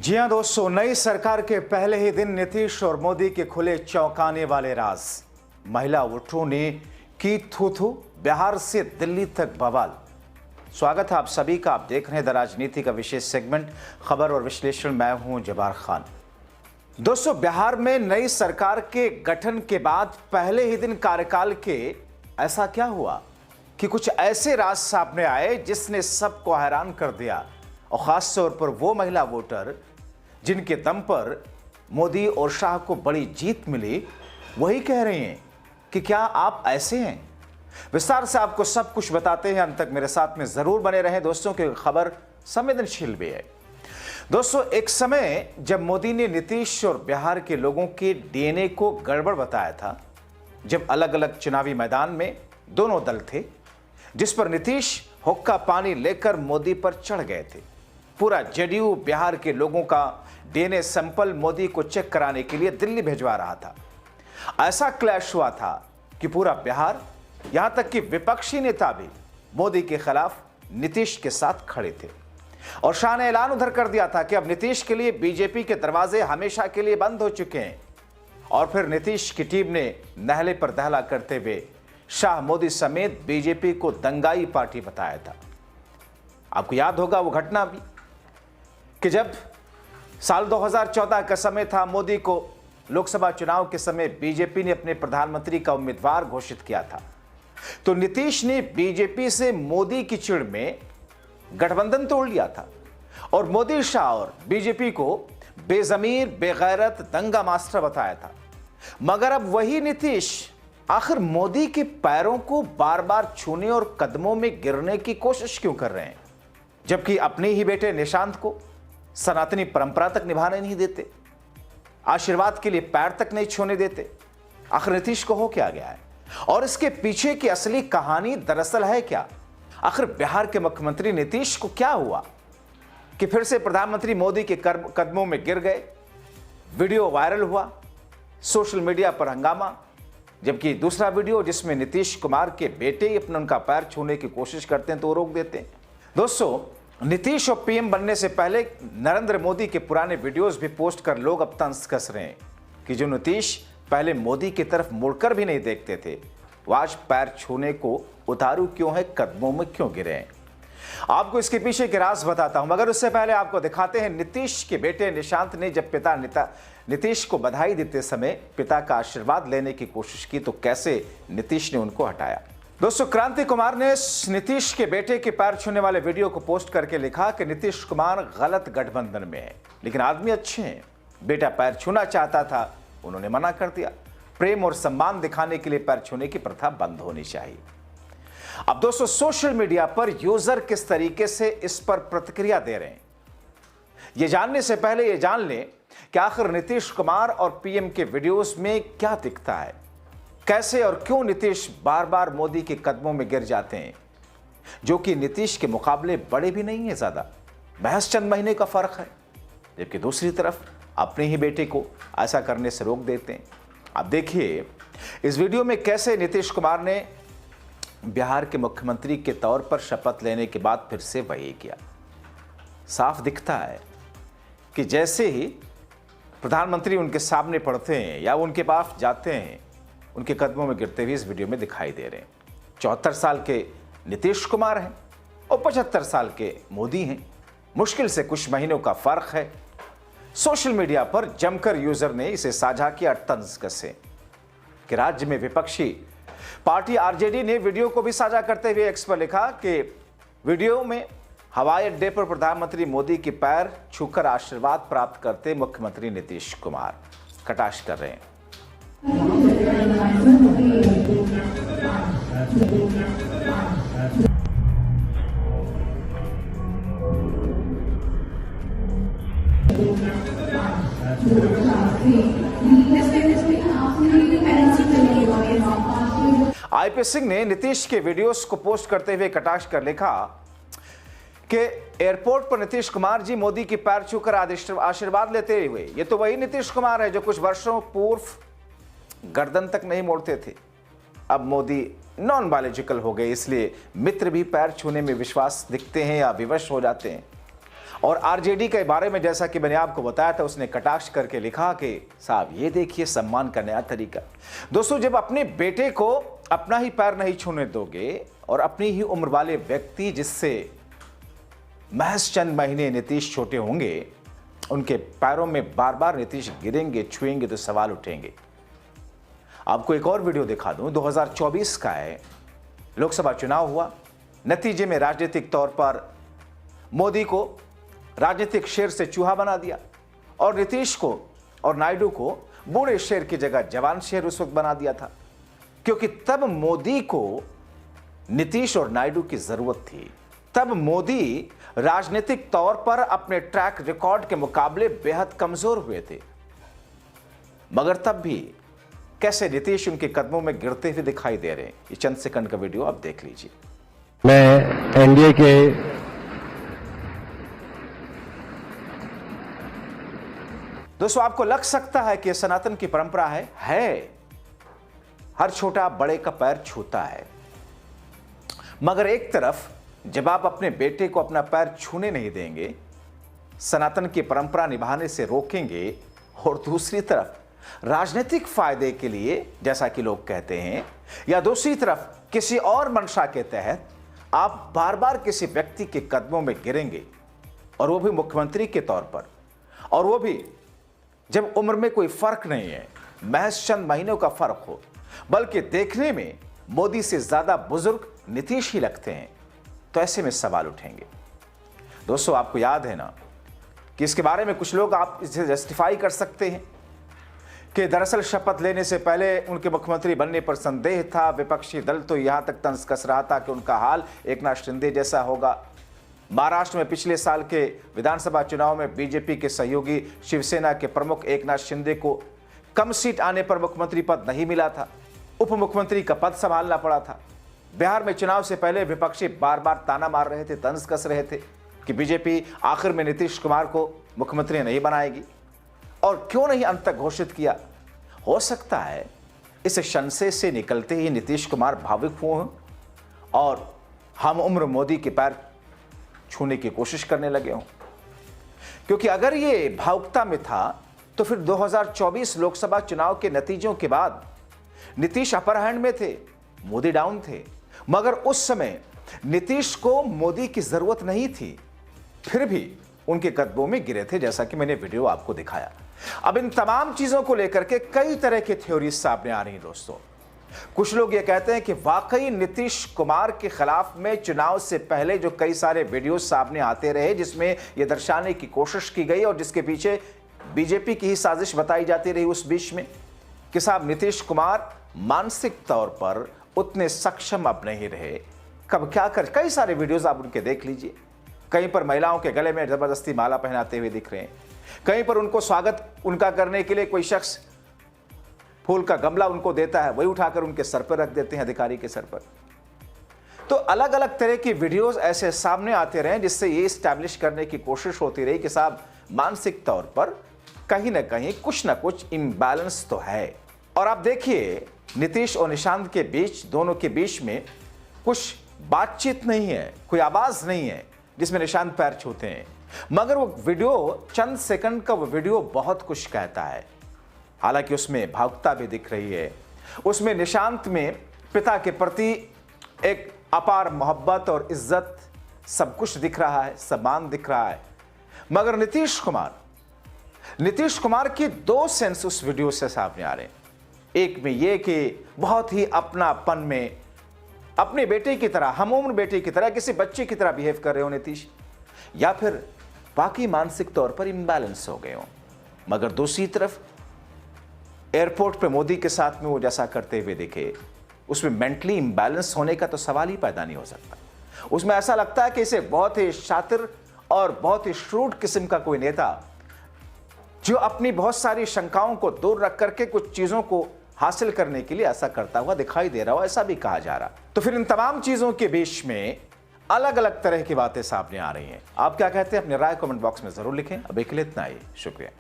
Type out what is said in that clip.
जी हां दोस्तों, नई सरकार के पहले ही दिन नीतीश और मोदी के खुले चौंकाने वाले राज। महिला वोटरों ने की थू बिहार से दिल्ली तक बवाल। स्वागत है आप सभी का। आप देख रहे हैं द राजनीति का विशेष सेगमेंट खबर और विश्लेषण। मैं हूं जबार खान। दोस्तों, बिहार में नई सरकार के गठन के बाद पहले ही दिन कार्यकाल के ऐसा क्या हुआ कि कुछ ऐसे राज सामने आए जिसने सबको हैरान कर दिया, और खास तौर पर वो महिला वोटर जिनके दम पर मोदी और शाह को बड़ी जीत मिली, वही कह रहे हैं कि क्या आप ऐसे हैं। विस्तार से आपको सब कुछ बताते हैं, अंत तक मेरे साथ में जरूर बने रहें दोस्तों, की खबर संवेदनशील भी है। दोस्तों, एक समय जब मोदी ने नीतीश और बिहार के लोगों के डीएनए को गड़बड़ बताया था, जब अलग अलग चुनावी मैदान में दोनों दल थे, जिस पर नीतीश हुक्का पानी लेकर मोदी पर चढ़ गए थे। पूरा जेडीयू बिहार के लोगों का डीएनए सैंपल मोदी को चेक कराने के लिए दिल्ली भिजवा रहा था। ऐसा क्लैश हुआ था कि पूरा बिहार, यहां तक कि विपक्षी नेता भी मोदी के खिलाफ नीतीश के साथ खड़े थे, और शाह ने ऐलान उधर कर दिया था कि अब नीतीश के लिए बीजेपी के दरवाजे हमेशा के लिए बंद हो चुके हैं। और फिर नीतीश की टीम ने नहले पर दहला करते हुए शाह, मोदी समेत बीजेपी को दंगाई पार्टी बताया था। आपको याद होगा वो घटना भी कि जब साल 2014 का समय था, मोदी को लोकसभा चुनाव के समय बीजेपी ने अपने प्रधानमंत्री का उम्मीदवार घोषित किया था, तो नीतीश ने बीजेपी से मोदी की चिढ़ में गठबंधन तोड़ लिया था, और मोदी, शाह और बीजेपी को बेजमीर, बेगैरत, दंगा मास्टर बताया था। मगर अब वही नीतीश आखिर मोदी के पैरों को बार बार छूने और कदमों में गिरने की कोशिश क्यों कर रहे हैं, जबकि अपने ही बेटे निशांत को सनातनी परंपरा तक निभाने नहीं देते, आशीर्वाद के लिए पैर तक नहीं छूने देते। आखिर नीतीश को हो क्या गया है, और इसके पीछे की असली कहानी दरअसल है क्या। आखिर बिहार के मुख्यमंत्री नीतीश को क्या हुआ कि फिर से प्रधानमंत्री मोदी के कदमों में गिर गए। वीडियो वायरल हुआ, सोशल मीडिया पर हंगामा, जबकि दूसरा वीडियो जिसमें नीतीश कुमार के बेटे ही अपने उनका पैर छूने की कोशिश करते हैं तो वो रोक देते हैं। दोस्तों, नीतीश और पीएम बनने से पहले नरेंद्र मोदी के पुराने वीडियोस भी पोस्ट कर लोग अब तंज कस रहे हैं कि जो नीतीश पहले मोदी की तरफ मुड़कर भी नहीं देखते थे, वो आज पैर छूने को उतारू क्यों है, कदमों में क्यों गिरे हैं। आपको इसके पीछे के राज बताता हूं, मगर उससे पहले आपको दिखाते हैं नीतीश के बेटे निशांत ने जब पिता नीतीश को बधाई देते समय पिता का आशीर्वाद लेने की कोशिश की, तो कैसे नीतीश ने उनको हटाया। दोस्तों, क्रांति कुमार ने नीतीश के बेटे के पैर छूने वाले वीडियो को पोस्ट करके लिखा कि नीतीश कुमार गलत गठबंधन में है, लेकिन आदमी अच्छे हैं। बेटा पैर छूना चाहता था, उन्होंने मना कर दिया। प्रेम और सम्मान दिखाने के लिए पैर छूने की प्रथा बंद होनी चाहिए। अब दोस्तों, सोशल मीडिया पर यूजर किस तरीके से इस पर प्रतिक्रिया दे रहे हैं, ये जानने से पहले ये जान लें कि आखिर नीतीश कुमार और पीएम के वीडियोस में क्या दिखता है, कैसे और क्यों नीतीश बार बार मोदी के कदमों में गिर जाते हैं, जो कि नीतीश के मुकाबले बड़े भी नहीं है ज्यादा, महज चंद महीने का फर्क है, जबकि दूसरी तरफ अपने ही बेटे को ऐसा करने से रोक देते हैं। अब देखिए इस वीडियो में कैसे नीतीश कुमार ने बिहार के मुख्यमंत्री के तौर पर शपथ लेने के बाद फिर से वही किया। साफ दिखता है कि जैसे ही प्रधानमंत्री उनके सामने पड़ते हैं या उनके पास जाते हैं, उनके कदमों में गिरते हुए इस वीडियो में दिखाई दे रहे हैं। 74 साल के नीतीश कुमार हैं और 75 साल के मोदी हैं। मुश्किल से कुछ महीनों का फर्क है। सोशल मीडिया पर जमकर यूजर ने इसे साझा किया तंज कसे कि राज्य में विपक्षी पार्टी आरजेडी ने वीडियो को भी साझा करते हुए एक्स पर लिखा कि वीडियो में हवाई अड्डे पर प्रधानमंत्री मोदी के पैर छूकर आशीर्वाद प्राप्त करते मुख्यमंत्री नीतीश कुमार कटाक्ष कर रहे हैं। आईपी सिंह ने नीतीश के वीडियोस को पोस्ट करते हुए कटाक्ष कर लिखा कि एयरपोर्ट पर नीतीश कुमार जी मोदी की पैर छूकर आशीर्वाद लेते हुए, ये तो वही नीतीश कुमार है जो कुछ वर्षों पूर्व गर्दन तक नहीं मोड़ते थे। अब मोदी नॉन बायोलॉजिकल हो गए, इसलिए मित्र भी पैर छूने में विश्वास दिखते हैं या विवश हो जाते हैं। और आरजेडी के बारे में जैसा कि मैंने आपको बताया था, उसने कटाक्ष करके लिखा कि साहब ये देखिए सम्मान का नया तरीका। दोस्तों, जब अपने बेटे को अपना ही पैर नहीं छूने दोगे और अपनी ही उम्र वाले व्यक्ति जिससे महज चंद महीने नीतीश छोटे होंगे, उनके पैरों में बार बार नीतीश गिरेंगे, छुएंगे तो सवाल उठेंगे। आपको एक और वीडियो दिखा दूं, 2024 का है, लोकसभा चुनाव हुआ। नतीजे में राजनीतिक तौर पर मोदी को राजनीतिक शेर से चूहा बना दिया और नीतीश को और नायडू को बूढ़े शेर की जगह जवान शेर उस वक्त बना दिया था, क्योंकि तब मोदी को नीतीश और नायडू की जरूरत थी। तब मोदी राजनीतिक तौर पर अपने ट्रैक रिकॉर्ड के मुकाबले बेहद कमजोर हुए थे, मगर तब भी कैसे नीतीश उनके कदमों में गिरते हुए दिखाई दे रहे हैं। ये चंद सेकंड का वीडियो आप देख लीजिए। मैं एनडीए के दोस्तों, आपको लग सकता है कि सनातन की परंपरा है हर छोटा बड़े का पैर छूता है, मगर एक तरफ जब आप अपने बेटे को अपना पैर छूने नहीं देंगे, सनातन की परंपरा निभाने से रोकेंगे, और दूसरी तरफ राजनीतिक फायदे के लिए जैसा कि लोग कहते हैं, या दूसरी तरफ किसी और मंशा के तहत आप बार बार किसी व्यक्ति के कदमों में गिरेंगे, और वो भी मुख्यमंत्री के तौर पर, और वो भी जब उम्र में कोई फर्क नहीं है, महज चंद महीनों का फर्क हो, बल्कि देखने में मोदी से ज्यादा बुजुर्ग नीतीश ही लगते हैं, तो ऐसे में सवाल उठेंगे। दोस्तों, आपको याद है ना कि इसके बारे में कुछ लोग आप इसे जस्टिफाई कर सकते हैं कि दरअसल शपथ लेने से पहले उनके मुख्यमंत्री बनने पर संदेह था, विपक्षी दल तो यहां तक तंज कस रहा था कि उनका हाल एकनाथ शिंदे जैसा होगा। महाराष्ट्र में पिछले साल के विधानसभा चुनाव में बीजेपी के सहयोगी शिवसेना के प्रमुख एकनाथ शिंदे को कम सीट आने पर मुख्यमंत्री पद नहीं मिला था, उप मुख्यमंत्री का पद संभालना पड़ा था। बिहार में चुनाव से पहले विपक्षी बार बार ताना मार रहे थे, तंज कस रहे थे कि बीजेपी आखिर में नीतीश कुमार को मुख्यमंत्री नहीं बनाएगी, और क्यों नहीं अंत तक घोषित किया। हो सकता है इस संशय से निकलते ही नीतीश कुमार भावुक हुए और हम उम्र मोदी के पैर छूने की कोशिश करने लगे हों, क्योंकि अगर ये भावुकता में था तो फिर 2024 लोकसभा चुनाव के नतीजों के बाद नीतीश अपर हैंड में थे, मोदी डाउन थे, मगर उस समय नीतीश को मोदी की जरूरत नहीं थी, फिर भी उनके कदमों में गिरे थे, जैसा कि मैंने वीडियो आपको दिखाया। अब इन तमाम चीजों को लेकर के कई तरह की थ्योरी सामने आ रही हैं। दोस्तों, कुछ लोग ये कहते हैं कि वाकई नीतीश कुमार के खिलाफ में चुनाव से पहले जो कई सारे वीडियो सामने आते रहे, जिसमें यह दर्शाने की कोशिश की गई और जिसके पीछे बीजेपी की ही साजिश बताई जाती रही उस बीच में, कि साहब नीतीश कुमार मानसिक तौर पर उतने सक्षम अब नहीं रहे, कब क्या कर। कई सारे वीडियोस आप उनके देख लीजिए। कहीं पर महिलाओं के गले में जबरदस्ती माला पहनाते हुए दिख रहे हैं, कहीं पर उनको स्वागत उनका करने के लिए कोई शख्स फूल का गमला उनको देता है, वही उठाकर उनके सर पर रख देते हैं, अधिकारी के सर पर। तो अलग अलग तरह की वीडियोस ऐसे सामने आते रहे जिससे ये स्टैब्लिश करने की कोशिश होती रही कि साहब मानसिक तौर पर कहीं ना कहीं कुछ ना कुछ इम्बैलेंस तो है। और आप देखिए, नीतीश और निशांत के बीच, दोनों के बीच में कुछ बातचीत नहीं है, कोई आवाज नहीं है जिसमें निशांत पैर छूते हैं, मगर वो वीडियो, चंद सेकंड का वो वीडियो बहुत कुछ कहता है। हालांकि उसमें भावुकता भी दिख रही है, उसमें निशांत में पिता के प्रति एक अपार मोहब्बत और इज्जत सब कुछ दिख रहा है, सम्मान दिख रहा है। मगर नीतीश कुमार की दो सेंस उस वीडियो से सामने आ रहे हैं। एक में यह कि बहुत ही अपनापन में अपने बेटे की तरह, हम उम्र बेटे की तरह, किसी बच्चे की तरह बिहेव कर रहे हो नीतीश, या फिर बाकी मानसिक तौर पर इम्बैलेंस हो गए हो। मगर दूसरी तरफ एयरपोर्ट पे मोदी के साथ में वो जैसा करते हुए दिखे, उसमें मेंटली इम्बैलेंस होने का तो सवाल ही पैदा नहीं हो सकता। उसमें ऐसा लगता है कि इसे बहुत ही शातिर और बहुत ही श्रूड किस्म का कोई नेता, जो अपनी बहुत सारी शंकाओं को दूर रख करके कुछ चीजों को हासिल करने के लिए ऐसा करता हुआ दिखाई दे रहा हो, ऐसा भी कहा जा रहा। तो फिर इन तमाम चीजों के बीच में अलग अलग तरह की बातें सामने आ रही हैं। आप क्या कहते हैं? अपनी राय कमेंट बॉक्स में जरूर लिखें। अब एक के लिए इतना ही, शुक्रिया।